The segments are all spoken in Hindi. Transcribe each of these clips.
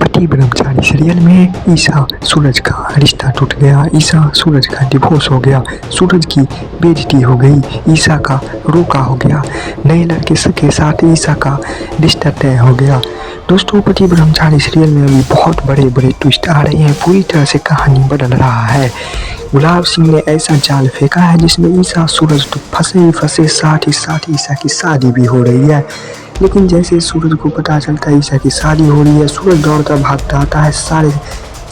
पति ब्रह्मचारी सीरियल में ईशा सूरज का रिश्ता टूट गया। ईशा सूरज का डिवोर्स हो गया। सूरज की बेइज्जती हो गई। ईशा का रोका हो गया। नए लड़के के साथ ईशा का रिश्ता तय हो गया। दोस्तों, पति ब्रह्मचारी सीरियल में अभी बहुत बड़े बड़े ट्विस्ट आ रहे हैं। पूरी तरह से कहानी बदल रहा है। गुलाब सिंह ने ऐसा जाल फेंका है जिसमें ईशा सूरज तो फंसे ही फंसे, साथ ही साथ ईशा की शादी भी हो रही है। लेकिन जैसे सूरज को पता चलता है ईशा की शादी हो रही है, सूरज दौड़ता भागता आता है सारे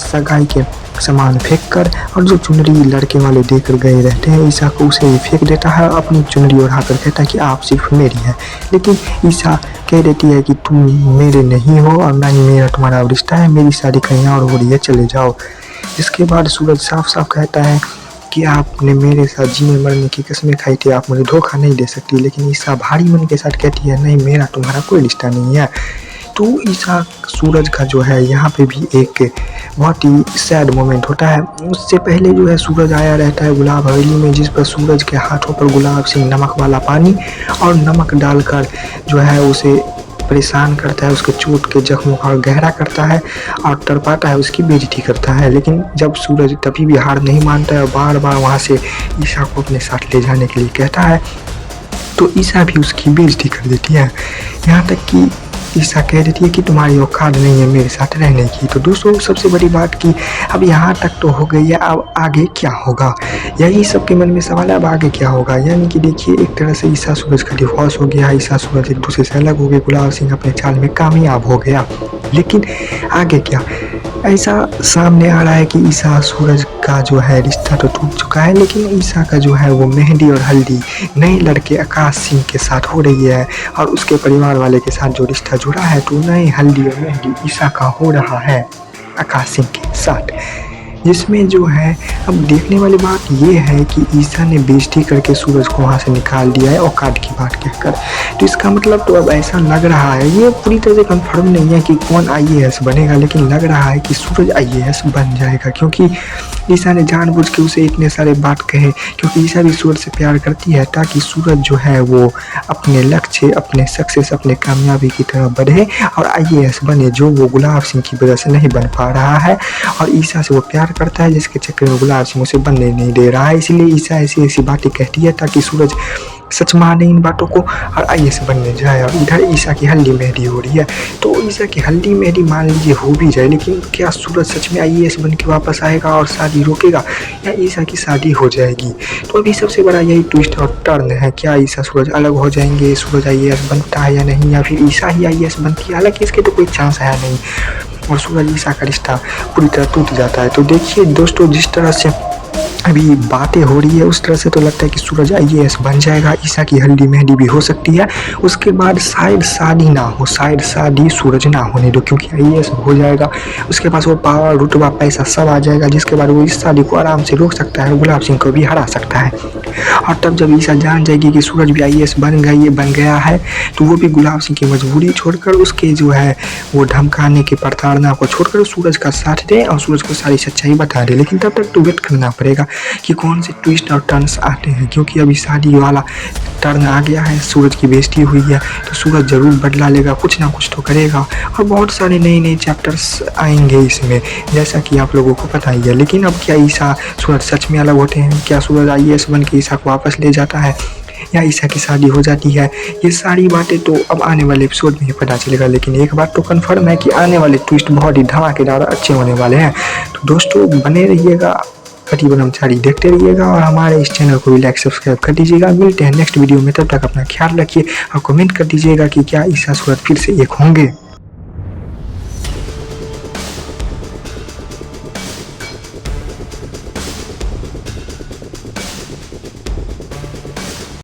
सगाई के सामान फेंक कर, और जो चुनरी लड़के वाले देकर गए रहते हैं ईशा को, उसे फेंक देता है। अपनी चुनरी उठा कर कहता है कि आप सिर्फ मेरी है। लेकिन ईशा कह देती है कि तुम मेरे नहीं हो और ना ही मेरा तुम्हारा रिश्ता है, मेरी शादी कहीं और हो रही है, चले जाओ। इसके बाद सूरज साफ साफ कहता है कि आपने मेरे साथ जीने मरने की कसमें खाई थी, आप मुझे धोखा नहीं दे सकती। लेकिन ईशा भारी मन के साथ कहती है नहीं, मेरा तुम्हारा कोई रिश्ता नहीं है। तो ईशा सूरज का जो है यहाँ पे भी एक बहुत ही सैड मोमेंट होता है। उससे पहले जो है सूरज आया रहता है गुलाब हवेली में, जिस पर सूरज के हाथों पर गुलाब सिंह नमक वाला पानी और नमक डालकर जो है उसे परेशान करता है, उसके चोट के जख्मों का गहरा करता है और तड़पाता है, उसकी बेइज्जती करता है। लेकिन जब सूरज तभी भी हार नहीं मानता है और बार बार वहाँ से ईशा को अपने साथ ले जाने के लिए कहता है, तो ईशा भी उसकी बेइज्जती कर देती है। यहाँ तक कि ईशा कह देती है कि तुम्हारी औकात नहीं है मेरे साथ रहने की। तो दोस्तों, सबसे बड़ी बात कि अब यहाँ तक तो हो गई है, अब आगे क्या होगा, यही सबके मन में सवाल है। अब आगे क्या होगा, यानी कि देखिए एक तरह से ईशा सूरज का डिवोर्स हो गया, ईशा सूरज एक दूसरे से अलग हो गए, गुलाब सिंह अपने चाल में कामयाब हो गया। लेकिन आगे क्या, ऐसा सामने आ रहा है कि ईशा सूरज का जो है रिश्ता तो टूट चुका है, लेकिन ईशा का जो है वो मेहंदी और हल्दी नए लड़के आकाश सिंह के साथ हो रही है और उसके परिवार वाले के साथ जो रिश्ता जुड़ा है, तो नए हल्दी और मेहंदी ईशा का हो रहा है आकाश सिंह के साथ। जिसमें जो है अब देखने वाली बात ये है कि ईशा ने बेइज्जती करके सूरज को वहाँ से निकाल दिया है औकात की बात कहकर। तो इसका मतलब तो अब ऐसा लग रहा है, ये पूरी तरह से कंफर्म नहीं है कि कौन IAS बनेगा, लेकिन लग रहा है कि सूरज IAS बन जाएगा, क्योंकि ईशा ने जानबूझ के उसे इतने सारे बात कहे, क्योंकि ईशा भी सूरज से प्यार करती है ताकि सूरज जो है वो अपने लक्ष्य, अपने सक्सेस, अपने कामयाबी की तरफ बढ़े और IAS बने, जो वो गुलाब सिंह की वजह से नहीं बन पा रहा है। और ईशा से वो प्यार करता है, जिसके चक्कर में गुलाब सिंह उसे बनने नहीं दे रहा है। इसलिए ईशा ऐसी ऐसी बातें कहती है ताकि सूरज सच माने इन बातों को और IAS बनने जाए। और इधर ईशा की हल्दी मेहंदी हो रही है, तो ईशा की हल्दी मेहंदी मान लीजिए हो भी जाए, लेकिन क्या सूरज सच में IAS बन के वापस आएगा और शादी रोकेगा, या ईशा की शादी हो जाएगी? तो अभी सबसे बड़ा यही ट्विस्ट और टर्न है, क्या ईशा सूरज अलग हो जाएंगे, सूरज IAS बनता है या नहीं, या फिर ईशा ही IAS बनती है? हालांकि इसके तो कोई चांस है नहीं और सूरज ईशा का रिश्ता पूरी तरह टूट जाता है। तो देखिए दोस्तों, जिस तरह से अभी बातें हो रही है उस तरह से तो लगता है कि सूरज IAS बन जाएगा, ईशा की हल्दी मेहंदी भी हो सकती है। उसके बाद शायद शादी ना हो, शायद शादी सूरज ना होने दो, क्योंकि IAS हो जाएगा, उसके पास वो पावर, रुतबा, पैसा सब आ जाएगा, जिसके बाद वो इस शादी को आराम से रोक सकता है, गुलाब सिंह को भी हरा सकता है। और तब जब ईशा जान जाएगी कि सूरज भी IAS बन गया है, तो वो भी गुलाब सिंह की मजबूरी छोड़कर, उसके जो है वो धमकाने की प्रताड़ना को छोड़कर सूरज का साथ दे और सूरज को सारी सच्चाई बता दे। लेकिन तब तक तो वेट करना पड़ेगा कि कौन से ट्विस्ट और टर्न्स आते हैं, क्योंकि अभी शादी वाला टर्न आ गया है, सूरज की बेइज्जती हुई है, तो सूरज जरूर बदला लेगा, कुछ ना कुछ तो करेगा और बहुत सारे नए चैप्टर्स आएंगे इसमें, जैसा कि आप लोगों को पता ही है। लेकिन अब क्या ईशा सूरज सच में अलग होते हैं? क्या सूरज IAS बन के ईशा को वापस ले जाता है, या ईशा की शादी हो जाती है? ये सारी बातें तो अब आने वाले एपिसोड में ही पता चलेगा। लेकिन एक बात तो कंफर्म है कि आने वाले ट्विस्ट बहुत ही धमाकेदार अच्छे होने वाले हैं। तो दोस्तों, बने रहिएगा, पति ब्रह्मचारी देखते रहिएगा और हमारे इस चैनल को भी लाइक सब्सक्राइब कर दीजिएगा। मिलते हैं नेक्स्ट वीडियो में, तब तक अपना ख्याल रखिए और कमेंट कर दीजिएगा कि क्या ईशा सूरज फिर से एक होंगे।